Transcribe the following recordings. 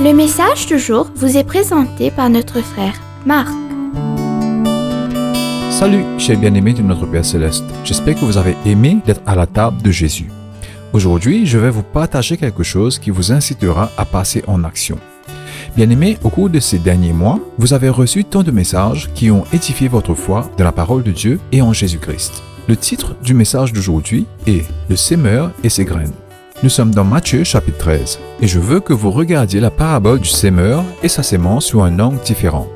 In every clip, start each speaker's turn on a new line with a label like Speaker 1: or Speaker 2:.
Speaker 1: Le message du jour vous est présenté par notre frère Marc.
Speaker 2: Salut, chers bien-aimés de notre Père Céleste. J'espère que vous avez aimé d'être à la table de Jésus. Aujourd'hui, je vais vous partager quelque chose qui vous incitera à passer en action. Bien-aimés, au cours de ces derniers mois, vous avez reçu tant de messages qui ont édifié votre foi dans la parole de Dieu et en Jésus-Christ. Le titre du message d'aujourd'hui est « Le sémeur et ses graines ». Nous sommes dans Matthieu chapitre 13 et je veux que vous regardiez la parabole du sémeur et sa sémence sous un angle différent.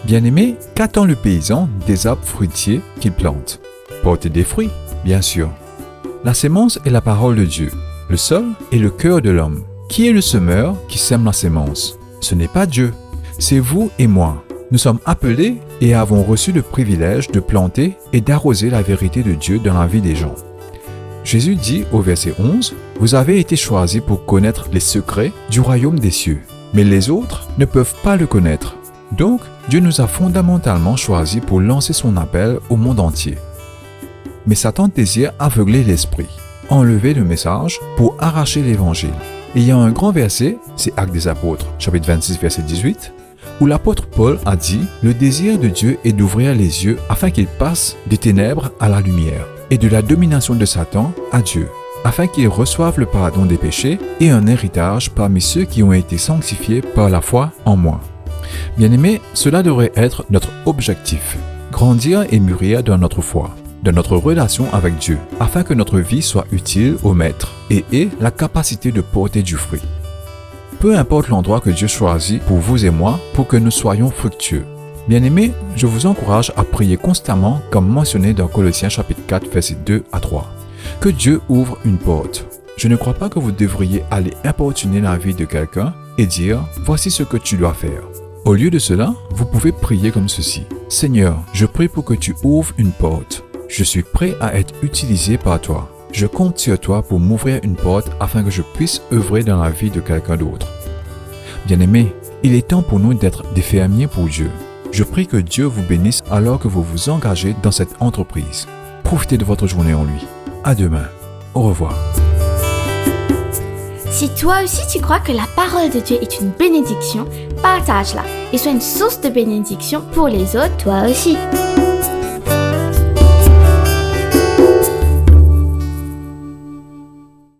Speaker 2: Bien-aimé, qu'attend le paysan des arbres fruitiers qu'il plante? Porter des fruits, bien sûr. La sémence est la parole de Dieu. Le sol est le cœur de l'homme. Qui est le semeur qui sème la sémence? Ce n'est pas Dieu, c'est vous et moi. Nous sommes appelés et avons reçu le privilège de planter et d'arroser la vérité de Dieu dans la vie des gens. Jésus dit au verset 11, « Vous avez été choisis pour connaître les secrets du royaume des cieux, mais les autres ne peuvent pas le connaître. » Donc, Dieu nous a fondamentalement choisis pour lancer son appel au monde entier. Mais Satan désire aveugler l'esprit, enlever le message pour arracher l'évangile. Et il y a un grand verset, c'est Actes des Apôtres, chapitre 26, verset 18, où l'apôtre Paul a dit « Le désir de Dieu est d'ouvrir les yeux afin qu'il passe des ténèbres à la lumière et de la domination de Satan à Dieu, afin qu'ils reçoivent le pardon des péchés et un héritage parmi ceux qui ont été sanctifiés par la foi en moi. » Bien-aimés, cela devrait être notre objectif, grandir et mûrir dans notre foi, dans notre relation avec Dieu, afin que notre vie soit utile au Maître et ait la capacité de porter du fruit. Peu importe l'endroit que Dieu choisit pour vous et moi, pour que nous soyons fructueux. Bien-aimés, je vous encourage à prier constamment comme mentionné dans Colossiens chapitre 4, versets 2 à 3. Que Dieu ouvre une porte. Je ne crois pas que vous devriez aller importuner la vie de quelqu'un et dire « Voici ce que tu dois faire ». Au lieu de cela, vous pouvez prier comme ceci. « Seigneur, je prie pour que tu ouvres une porte. Je suis prêt à être utilisé par toi. Je compte sur toi pour m'ouvrir une porte afin que je puisse œuvrer dans la vie de quelqu'un d'autre. » Bien-aimés, il est temps pour nous d'être des fermiers pour Dieu. Je prie que Dieu vous bénisse alors que vous vous engagez dans cette entreprise. Profitez de votre journée en lui. À demain. Au revoir.
Speaker 1: Si toi aussi tu crois que la parole de Dieu est une bénédiction, partage-la et sois une source de bénédiction pour les autres toi aussi.